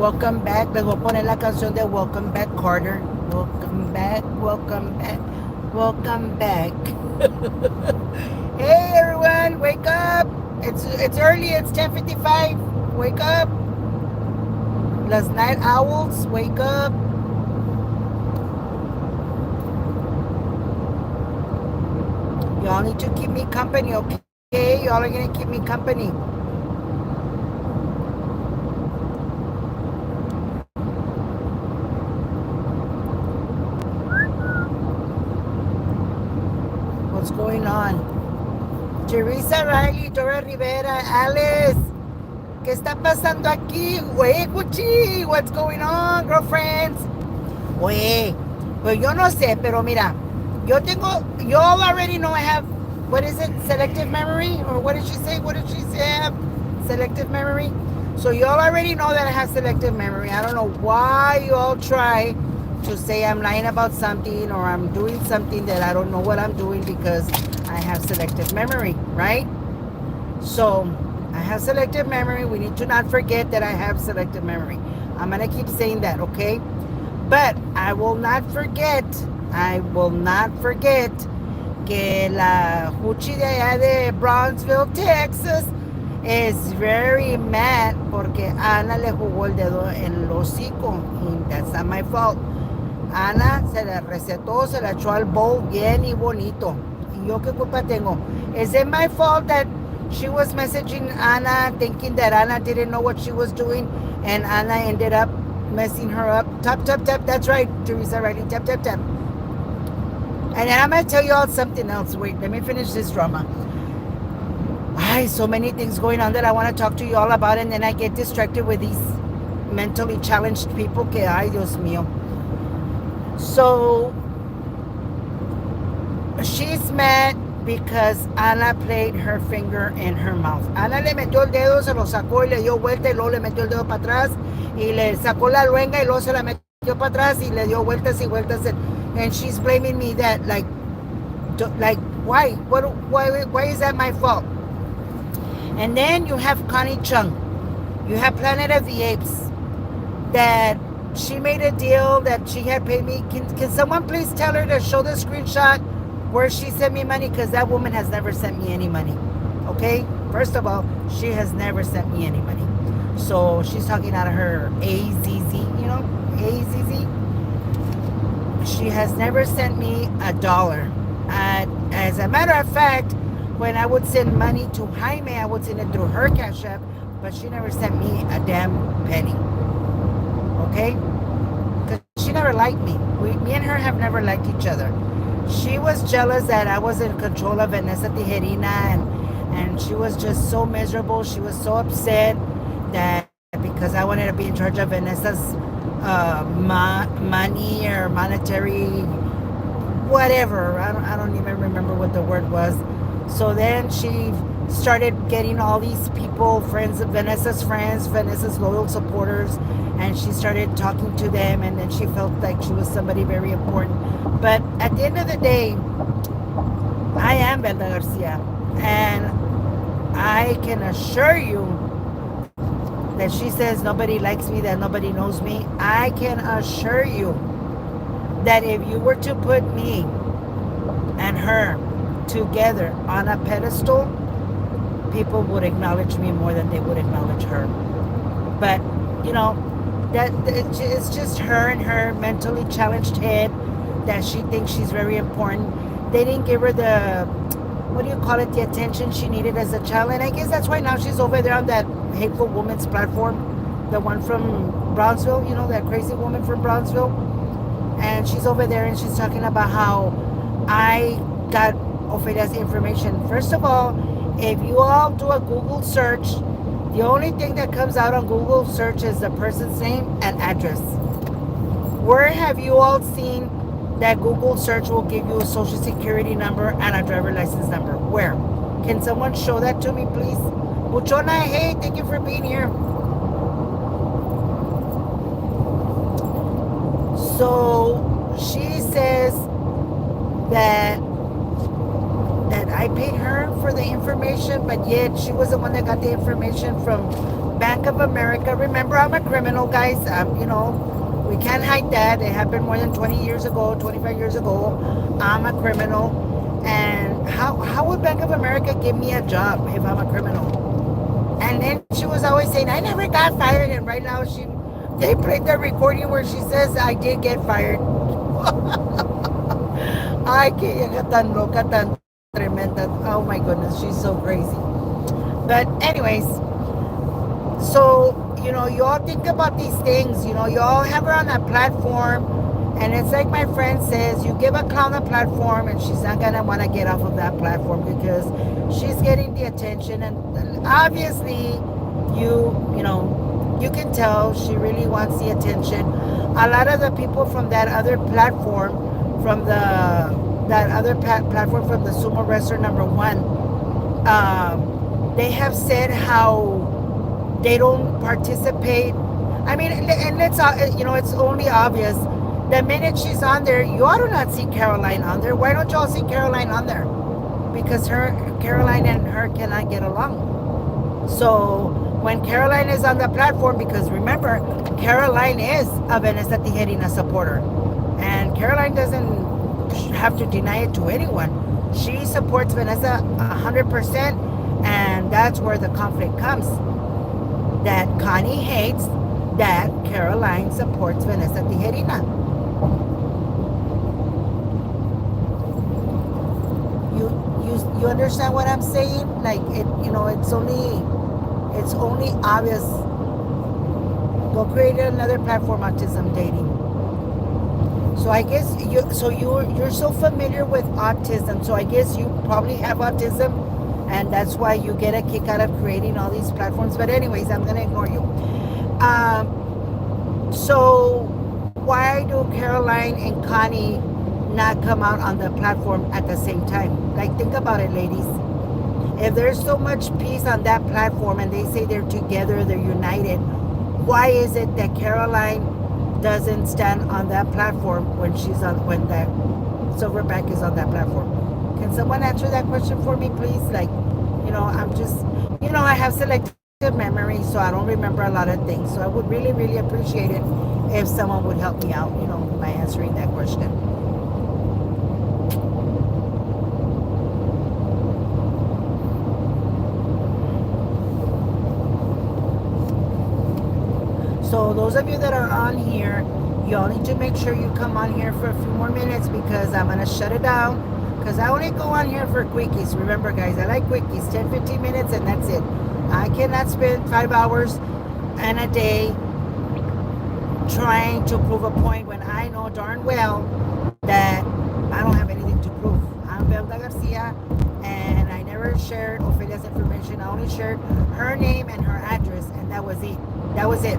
Welcome back. Les voy a poner la canción de Welcome Back, Carter. Welcome back, welcome back, welcome back. Hey everyone, wake up. It's early, it's 10:55. Wake up. Las night owls, wake up. Y'all need to keep me company, okay? Y'all are gonna keep me company. What's going on? Teresa Riley, Dora Rivera, Alice. ¿Qué está pasando aquí? Güey, Gucci, what's going on, girlfriends? Oye, pues yo no sé, pero mira, you all already know I have, what is it, selective memory? Or what did she say? What did she say I have? Selective memory? So you all already know that I have selective memory. I don't know why you all try to say I'm lying about something or I'm doing something that I don't know what I'm doing because I have selective memory, right? So I have selective memory. We need to not forget that I have selective memory. I'm going to keep saying that, okay? But I will not forget que la Juchi de allá de Brownsville, Texas, is very mad porque Ana le jugó el dedo en el hocico. And that's not my fault. Ana se la recetó, se la echó al bowl bien y bonito. ¿Y yo qué culpa tengo? Is it my fault that she was messaging Ana thinking that Ana didn't know what she was doing and Ana ended up messing her up? Tap, tap, tap. That's right, Teresa Riley. Tap, tap, tap. And then I'm going to tell you all something else. Wait, let me finish this drama. Ay, so many things going on that I want to talk to you all about, and then I get distracted with these mentally challenged people que, ay, Dios mío. So, she's mad because Ana played her finger in her mouth. Ana le metió el dedo, se lo sacó y le dio vuelta y luego le metió el dedo para atrás y le sacó la luenga y luego se la metió para atrás y le dio vueltas y vueltas. And she's blaming me that, like why? Why is that my fault? And then you have Connie Chung. You have Planet of the Apes that she made a deal that she had paid me. Can someone please tell her to show the screenshot where she sent me money? Because that woman has never sent me any money. Okay? First of all, she has never sent me any money. So she's talking out of her AZZ, you know? AZZ. She has never sent me $1. As a matter of fact, when I would send money to Jaime, I would send it through her Cash App, but she never sent me a damn penny. Okay? Because she never liked me. Me and her have never liked each other. She was jealous that I was in control of Vanessa Tijerina, and she was just so miserable. She was so upset that because I wanted to be in charge of Vanessa's money or monetary whatever. I don't even remember what the word was. So then she started getting all these people, friends of Vanessa's friends, Vanessa's loyal supporters, and she started talking to them, and then she felt like she was somebody very important. But at the end of the day, I am Velda Garcia, and I can assure you that she says nobody likes me, that nobody knows me. I can assure you that if you were to put me and her together on a pedestal, people would acknowledge me more than they would acknowledge her. But, you know, that it's just her and her mentally challenged head that she thinks she's very important. They didn't give her the, what do you call it, the attention she needed as a child. And I guess that's why now she's over there on that hateful woman's platform, the one from Brownsville, you know, that crazy woman from Brownsville. And she's over there and she's talking about how I got Ofelia's information. First of all, if you all do a Google search, the only thing that comes out on Google search is the person's name and address. Where have you all seen that Google search will give you a social security number and a driver license number? Where? Can someone show that to me, please? Buchona, hey, thank you for being here. So she says that I paid her for the information, but yet she was the one that got the information from Bank of America. Remember, I'm a criminal, guys. We can't hide that. It happened more than 20 years ago, 25 years ago. I'm a criminal. And how would Bank of America give me a job if I'm a criminal? And then she was always saying, I never got fired. And right now, they played the recording where she says, I did get fired. Ay, que ella tan loca, tan tremenda. Oh my goodness, she's so crazy. But anyways, so, you all think about these things. You all have her on a platform. And it's like my friend says, you give a clown a platform and she's not going to want to get off of that platform because she's getting the attention. And obviously, you can tell she really wants the attention. A lot of the people from that other platform, platform from the Sumo Wrestler #1, they have said how they don't participate. I mean, and it's only obvious. The minute she's on there, you ought to not see Caroline on there. Why don't y'all see Caroline on there? Because Caroline and her cannot get along. So when Caroline is on the platform, because remember, Caroline is a Vanessa Tijerina supporter. And Caroline doesn't have to deny it to anyone. She supports Vanessa 100%, and that's where the conflict comes. That Connie hates that Caroline supports Vanessa Tijerina. You understand what I'm saying? Like it's only obvious. Go create another platform, autism dating. So I guess you're so familiar with autism. So I guess you probably have autism, and that's why you get a kick out of creating all these platforms. But anyways, I'm gonna ignore you. So why do Caroline and Connie not come out on the platform at the same time? Like, think about it, ladies. If there's so much peace on that platform and they say they're together, they're united, why is it that Caroline doesn't stand on that platform when that Silverback is on that platform? Can someone answer that question for me, please? Like, I'm just, I have selective memory, so I don't remember a lot of things. So I would really, really appreciate it if someone would help me out, by answering that question. So those of you that are on here, you all need to make sure you come on here for a few more minutes because I'm going to shut it down. Because I only go on here for quickies. Remember, guys, I like quickies. 10-15 minutes and that's it. I cannot spend 5 hours and a day trying to prove a point when I know darn well that I don't have anything to prove. I'm Velda Garcia, and I never shared Ophelia's information. I only shared her name and her address, and that was it. That was it.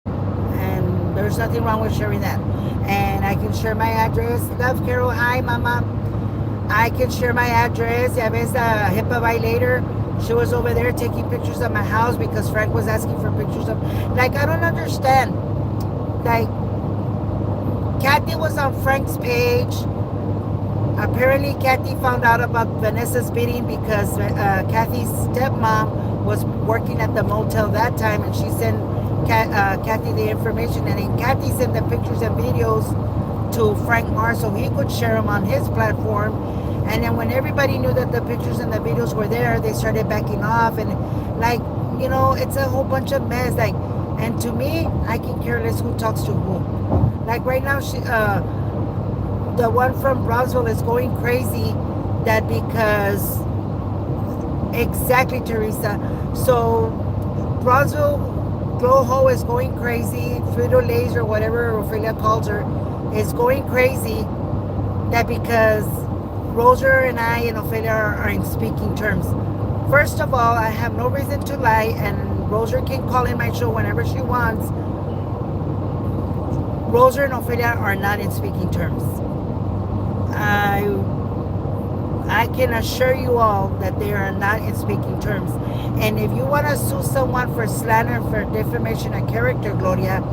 And there's nothing wrong with sharing that. And I can share my address. Love Carol. Hi, Mama. I can share my address. Ya ves a HIPAA violator. She was over there taking pictures of my house because Frank was asking for pictures of... Like, I don't understand. Like, Kathy was on Frank's page. Apparently, Kathy found out about Vanessa's bidding because Kathy's stepmom was working at the motel that time, and she sent Kathy the information, and then Kathy sent the pictures and videos to Frank Marr so he could share them on his platform. And then when everybody knew that the pictures and the videos were there, they started backing off, and like, it's a whole bunch of mess. Like, and to me, I can care less who talks to who. Like right now, the one from Brownsville is going crazy that because exactly, Teresa. So Brownsville Gloho is going crazy. Frito Lay's or whatever Ophelia calls her is going crazy that because Roser and I and Ophelia are in speaking terms. First of all, I have no reason to lie, and Roser can call in my show whenever she wants. Roser and Ophelia are not in speaking terms. I can assure you all that they are not in speaking terms. And if you want to sue someone for slander, for defamation of character, Gloria,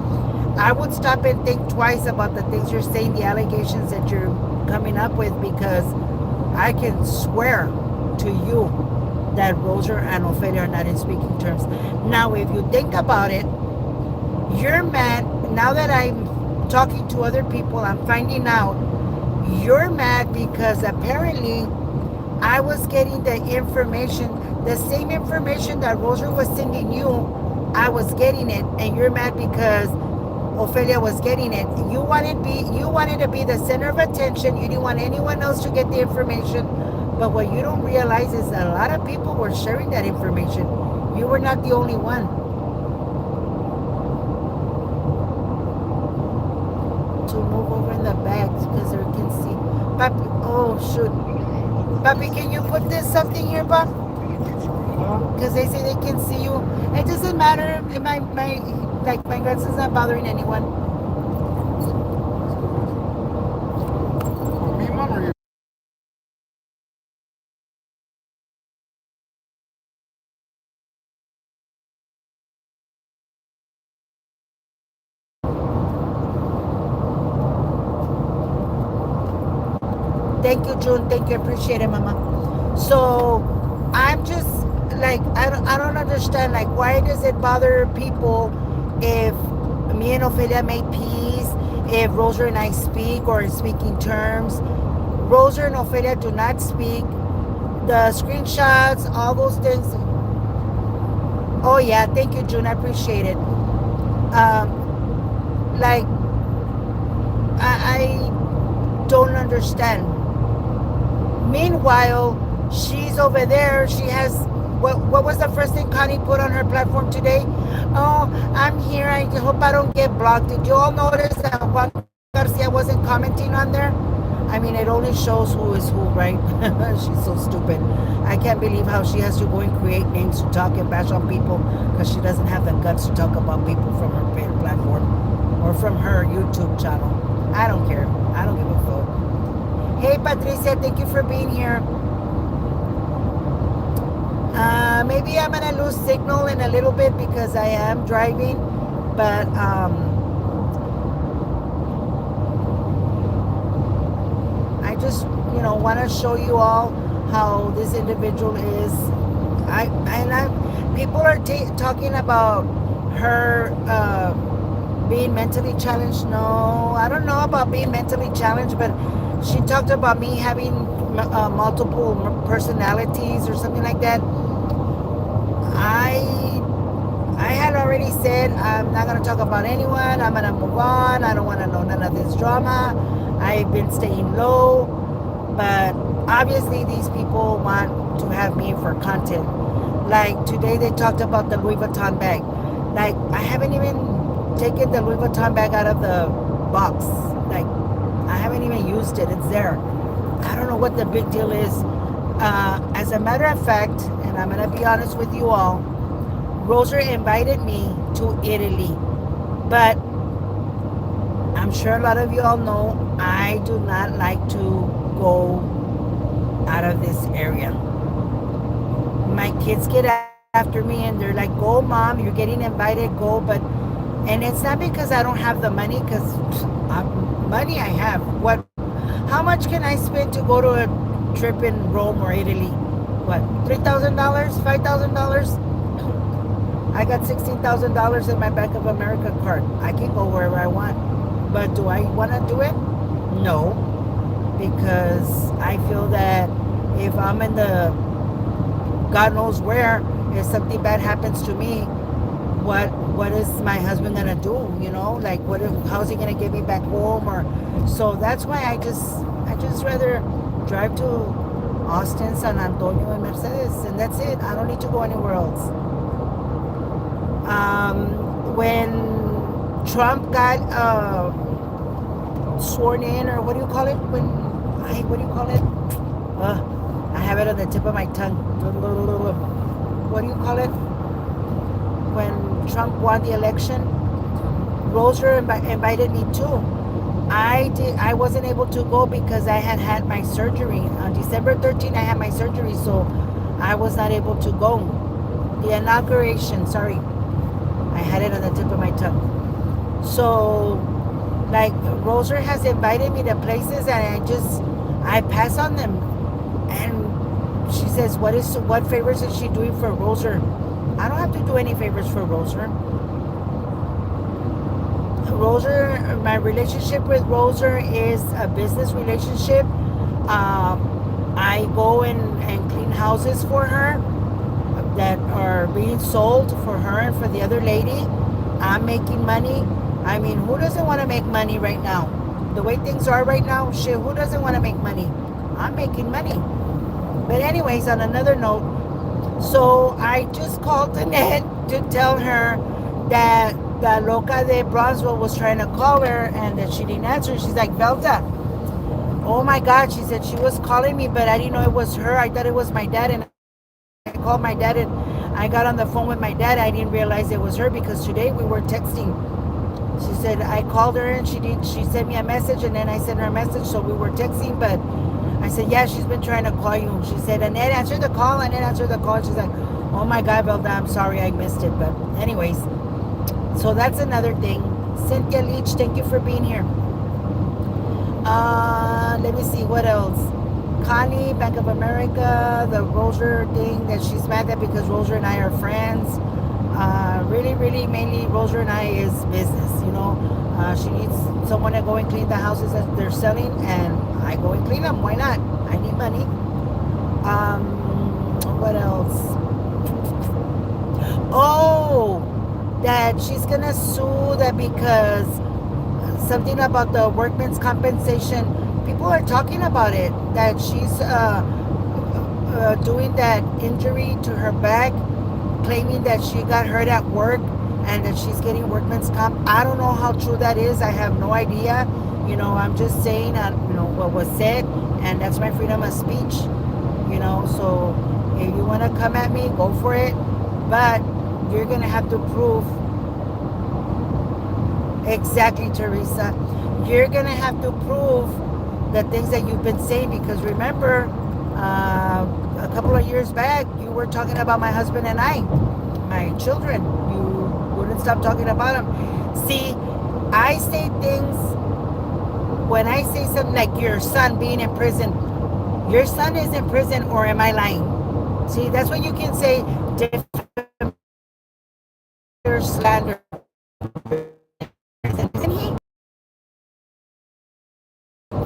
I would stop and think twice about the things you're saying, the allegations that you're coming up with, because I can swear to you that Rosa and Ophelia are not in speaking terms. Now, if you think about it, you're mad. Now that I'm talking to other people, I'm finding out you're mad because apparently I was getting the information, the same information that Rosa was sending you. I was getting it, and you're mad because Ophelia was getting it. You wanted to be the center of attention. You didn't want anyone else to get the information. But what you don't realize is that a lot of people were sharing that information. You were not the only one. To move over in the bags because they can see. Papi, oh shoot. Papi, can you put this something here, Bob? Because they say they can see you. It doesn't matter. My grandson's not bothering anyone. Thank you, June. Thank you. Appreciate it, Mama. So I'm just like I don't understand like why does it bother people if me and Ophelia make peace, if Rosa and I speak or speaking terms. Rosa and Ophelia do not speak. The screenshots, all those things. Oh yeah, thank you, June. I appreciate it. Like I don't understand. Meanwhile, she's over there. She has what was the first thing Connie put on her platform today? Oh, I'm here. I hope I don't get blocked. Did you all notice that Juan Garcia wasn't commenting on there? I mean, it only shows who is who, right? She's so stupid. I can't believe how she has to go and create names to talk and bash on people because she doesn't have the guts to talk about people from her paid platform or from her YouTube channel. I don't care. I don't give a fuck. Hey, Patricia, thank you for being here. Maybe I'm going to lose signal in a little bit because I am driving, but I just, want to show you all how this individual is. People are talking about her being mentally challenged. No, I don't know about being mentally challenged, but she talked about me having multiple personalities or something like that. I had already said I'm not going to talk about anyone. I'm going to move on. I don't want to know none of this drama. I've been staying low, but obviously these people want to have me for content. Like today they talked about the Louis Vuitton bag. Like I haven't even taken the Louis Vuitton bag out of the box. Like I haven't even used it. It's there. I don't know what the big deal is. As a matter of fact, and I'm going to be honest with you all, Rosa invited me to Italy. But I'm sure a lot of you all know I do not like to go out of this area. My kids get after me and they're like, go mom, you're getting invited, go. And it's not because I don't have the money, because money I have. How much can I spend to go to a trip in Rome or Italy? What, $3,000, $5,000? I got $16,000 in my Bank of America card. I can go wherever I want. But do I want to do it? No. Because I feel that if I'm in the God knows where, if something bad happens to me, what is my husband gonna do? Like how's he gonna get me back home? Or so that's why I just rather drive to Austin, San Antonio, and Mercedes, and that's it. I don't need to go anywhere else. When Trump got sworn in, or what do you call it? What do you call it? I have it on the tip of my tongue. What do you call it? When Trump won the election, Rosa invited me too. I wasn't able to go because I had my surgery. On December 13th, I had my surgery, so I was not able to go. The inauguration, sorry. I had it on the tip of my tongue. So, like, Rosa has invited me to places and I pass on them. And she's says, what favors is she doing for Roser? I don't have to do any favors for Roser. Roser, my relationship with Roser is a business relationship. I go and clean houses for her that are being sold for her and for the other lady. I'm making money. I mean, who doesn't want to make money right now? The way things are right now, shit, who doesn't want to make money? I'm making money. But anyways, on another note, so I just called Annette to tell her that the loca de Bronzeville was trying to call her and that she didn't answer. She's like, Velda, oh my God, she said she was calling me, but I didn't know it was her. I thought it was my dad, and I called my dad and I got on the phone with my dad. I didn't realize it was her because today we were texting. She said I called her and she sent me a message and then I sent her a message, so we were texting, but I said, yeah, she's been trying to call you. She said, Annette, answer the call. Annette, answer the call. She's like, oh my God, Velda, I'm sorry I missed it. But anyways, so that's another thing. Cynthia Leach, thank you for being here. Let me see, what else? Connie, Bank of America, the Roser thing that she's mad at because Roser and I are friends. Really, really, mainly Roser and I is business, you know. She needs someone to go and clean the houses that they're selling, and I go and clean them. Why not? I need money. What else? Oh, that she's gonna sue that because something about the workman's compensation. People are talking about it, that she's doing that injury to her back, claiming that she got hurt at work and that she's getting workman's comp. I don't know how true that is. I have no idea. You know, I'm just saying, you know, what was said, and that's my freedom of speech. You know, so if you want to come at me, go for it, but you're gonna have to prove. Exactly, Teresa. You're gonna have to prove the things that you've been saying, because remember, a couple of years back, you were talking about my husband and I, my children. You wouldn't stop talking about them. See, I say things when I say something like your son being in prison. Your son is in prison, or am I lying? See, that's what you can say. Slander. Isn't he?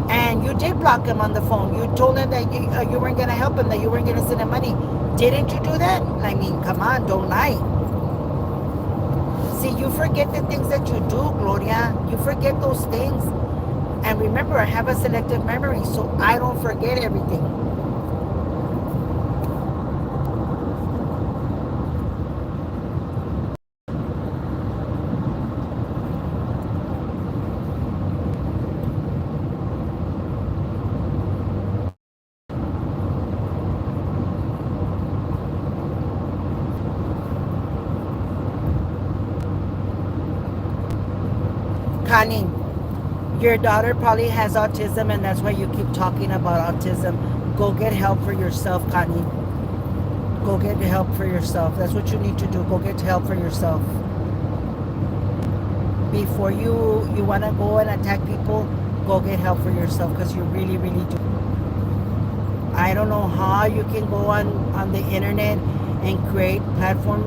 And you did block him on the phone. You told him that you weren't going to help him, that you weren't going to send him money. Didn't you do that? I mean, come on, don't lie. See, you forget the things that you do, Gloria. You forget those things. And remember, I have a selective memory, so I don't forget everything. Connie, your daughter probably has autism, and that's why you keep talking about autism. Go get help for yourself, Connie. Go get help for yourself. That's what you need to do. Go get help for yourself. Before you want to go and attack people, go get help for yourself, because you really, really do. I don't know how you can go on the internet and create platform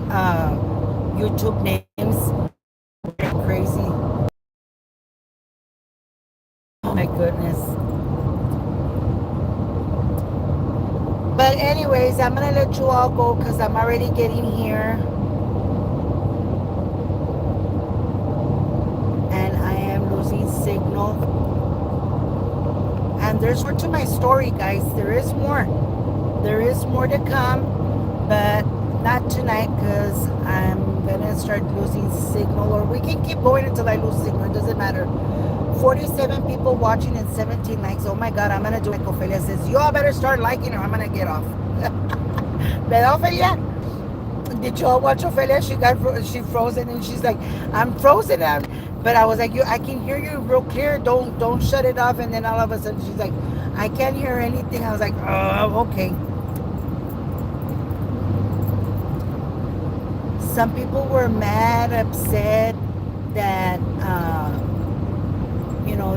YouTube names. Crazy. Oh my goodness. But anyways, I'm gonna let you all go because I'm already getting here. And I am losing signal. And there's more to my story, guys. There is more. There is more to come, but not tonight because I'm gonna start losing signal. Or we can keep going until I lose signal. It doesn't matter. 47 people watching and 17 likes. Oh my God, I'm gonna do like Ophelia says. You all better start liking or I'm gonna get off. But Ophelia, did you all watch Ophelia? She frozen and she's like, I'm frozen. But I was like, I can hear you real clear. Don't shut it off. And then all of a sudden she's like, I can't hear anything. I was like, oh, okay. Some people were mad, upset that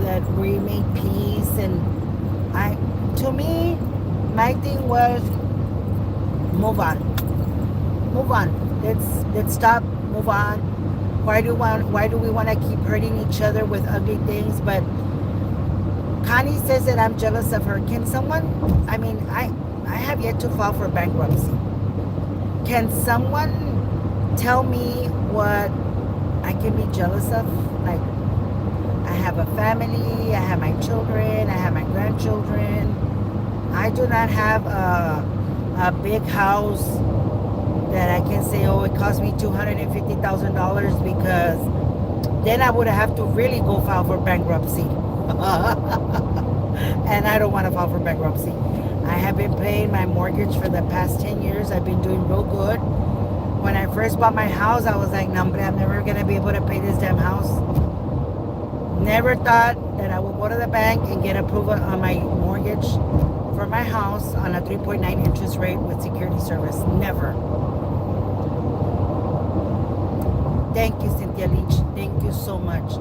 that we made peace, and to me, my thing was, Move on. Move on. Let's stop. Move on. Why do we want to keep hurting each other with ugly things? But Connie says that I'm jealous of her. Can someone, I mean, I have yet to file for bankruptcy. Can someone tell me what I can be jealous of? Like, I have a family, I have my children, I have my grandchildren. I do not have a big house that I can say, oh, it cost me $250,000, because then I would have to really go file for bankruptcy. And I don't want to file for bankruptcy. I have been paying my mortgage for the past 10 years. I've been doing real good. When I first bought my house, I was like, no, I'm never going to be able to pay this damn house. Never thought that I would go to the bank and get approval on my mortgage for my house on a 3.9 interest rate with security service. Never. Thank you, Cynthia Leach. Thank you so much.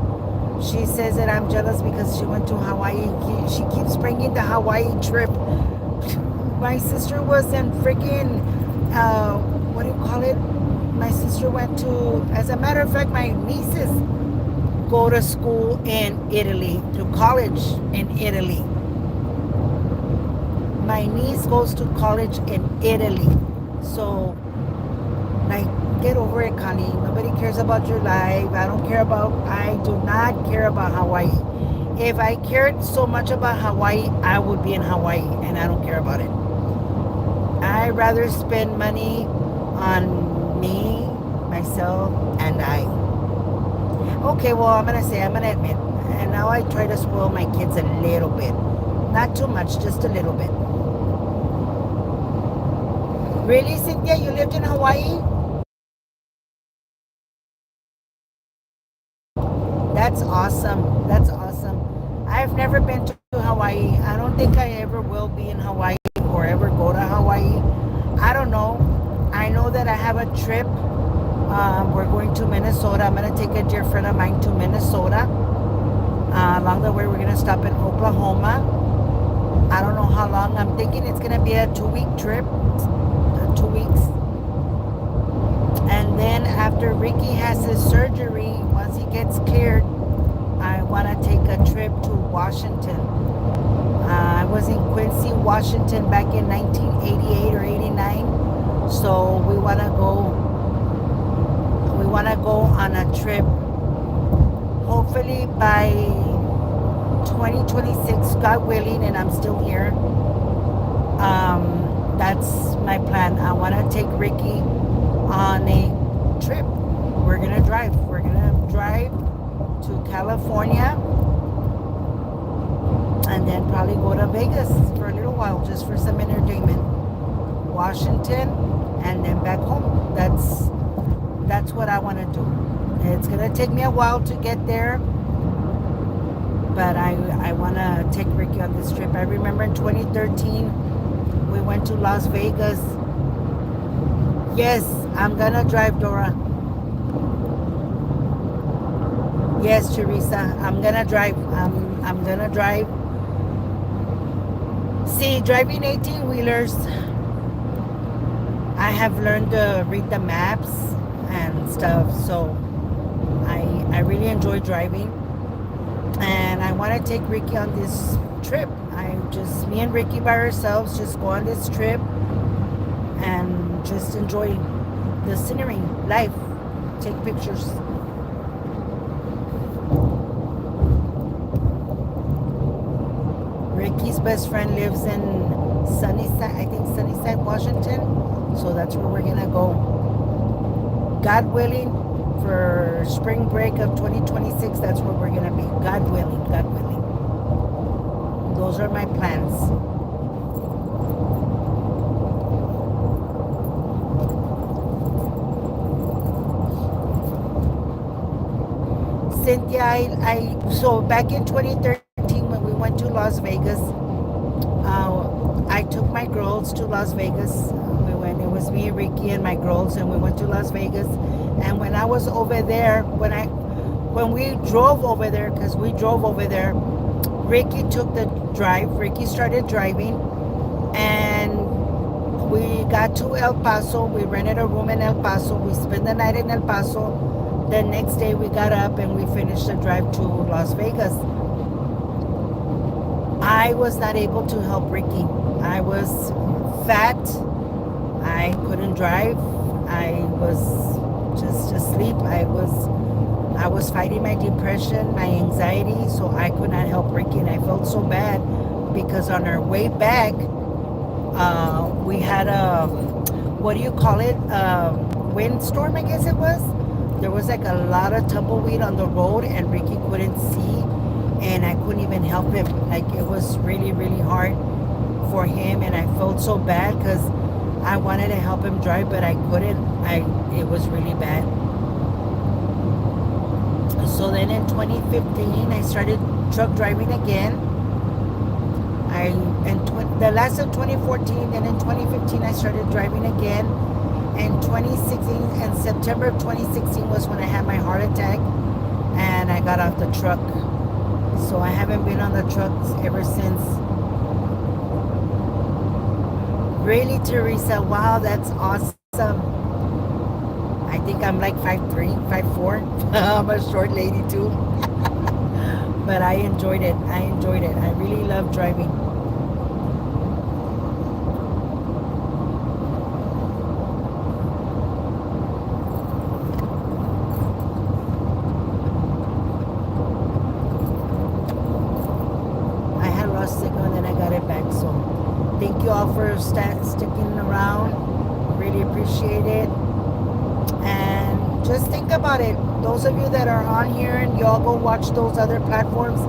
She says that I'm jealous because she went to Hawaii. She keeps bringing the Hawaii trip. My sister was in freaking, what do you call it? My sister went to, as a matter of fact, my nieces go to school in Italy, to college in Italy. My niece goes to college in Italy. So, like, get over it, Connie. Nobody cares about your life. I do not care about Hawaii. If I cared so much about Hawaii, I would be in Hawaii, and I don't care about it. I'd rather spend money on me, myself, and I. Okay, well, I'm going to admit, and now I try to spoil my kids a little bit. Not too much, just a little bit. Really, Cynthia, you lived in Hawaii? That's awesome. That's awesome. I've never been to Hawaii. I don't think I ever will be in Hawaii or ever go to Hawaii. I don't know. I know that I have a trip. We're going to Minnesota. I'm going to take a dear friend of mine to Minnesota. Along the way, we're going to stop in Oklahoma. I don't know how long. I'm thinking it's going to be a 2-week trip. 2 weeks. And then after Ricky has his surgery, once he gets cleared, I want to take a trip to Washington. I was in Quincy, Washington back in 1988 or 89. So we want to go on a trip, hopefully by 2026, God willing, and I'm still here. That's my plan. I want to take Ricky on a trip. We're going to drive. We're going to drive to California and then probably go to Vegas for a little while just for some entertainment. Washington and then back home. That's what I want to do. It's going to take me a while to get there, but I want to take Ricky on this trip. I remember in 2013 we went to Las Vegas. Yes, I'm going to drive, Dora. Yes, Teresa, I'm going to drive. I'm going to drive. See, driving 18-wheelers, I have learned to read the maps and stuff, so I really enjoy driving. And I want to take Ricky on this trip. Me and Ricky by ourselves, just go on this trip and just enjoy the scenery, life, take pictures. Ricky's best friend lives in Sunnyside, Washington. So that's where we're gonna go. God willing, for spring break of 2026, that's where we're gonna be. God willing, God willing. Those are my plans. Cynthia, so back in 2013 when we went to Las Vegas, I took my girls to Las Vegas. It was me, Ricky, and my girls, and we went to Las Vegas. And when I was over there, when we drove over there, because we drove over there, Ricky took the drive. Ricky started driving, and we got to El Paso. We rented a room in El Paso. We spent the night in El Paso. The next day we got up and we finished the drive to Las Vegas. I was not able to help Ricky. I was fat. I couldn't drive. I was just asleep. I was fighting my depression, my anxiety, so I could not help Ricky, and I felt so bad because on our way back, we had a, what do you call it? Windstorm, I guess it was. There was like a lot of tumbleweed on the road, and Ricky couldn't see, and I couldn't even help him. Like it was really, really hard for him, and I felt so bad because I wanted to help him drive, but I couldn't. It was really bad. So then in 2015, I started truck driving again. The last of 2014, then in 2015, I started driving again. And 2016, and September of 2016 was when I had my heart attack, and I got off the truck. So I haven't been on the trucks ever since. Really, Teresa? Wow, that's awesome. I think I'm like 5'3", 5'4". I'm a short lady too. But I enjoyed it. I really love driving. I had lost signal and then I got it back. So thank you all for sticking around. Really appreciate it. And just think about it. Those of you that are on here and y'all go watch those other platforms,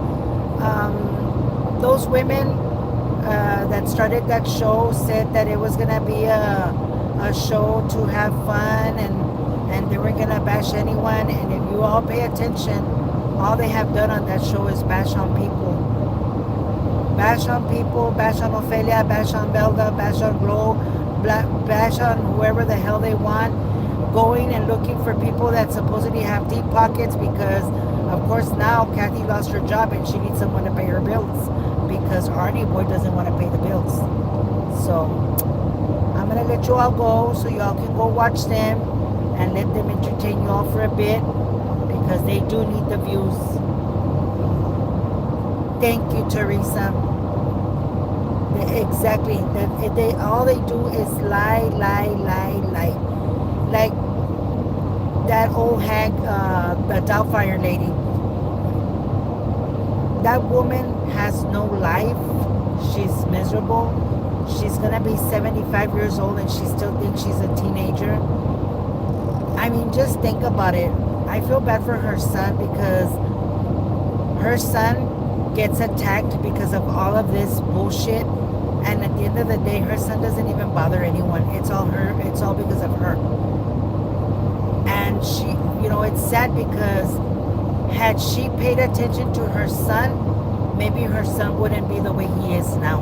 those women that started that show said that it was going to be a show to have fun, and they weren't going to bash anyone. And if you all pay attention, all they have done on that show is bash on people. Bash on people, bash on Ophelia, bash on Velda, bash on Glow, bash on whoever the hell they want, going and looking for people that supposedly have deep pockets because, of course, now Kathy lost her job and she needs someone to pay her bills because Arnie Boy doesn't want to pay the bills. So I'm going to let you all go so y'all can go watch them and let them entertain you all for a bit because they do need the views. Thank you, Teresa. Exactly. All they do is lie. Like that old hag, the Doubtfire lady. That woman has no life. She's miserable. She's gonna be 75 years old and she still thinks she's a teenager. I mean, just think about it. I feel bad for her son because her son gets attacked because of all of this bullshit, and at the end of the day her son doesn't even bother anyone. It's all her. It's all because of her. And she, it's sad because had she paid attention to her son, maybe her son wouldn't be the way he is now.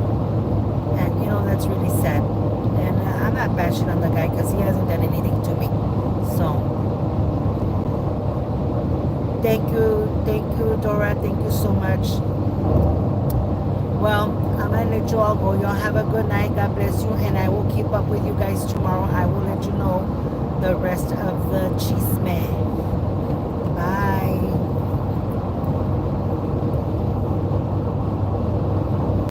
And that's really sad. And I'm not bashing on the guy because he hasn't done anything to me. So thank you, Dora. Thank you so much. Well, I'm going to let you all go. Y'all have a good night. God bless you. And I will keep up with you guys tomorrow. I will let you know the rest of the chisme. Bye.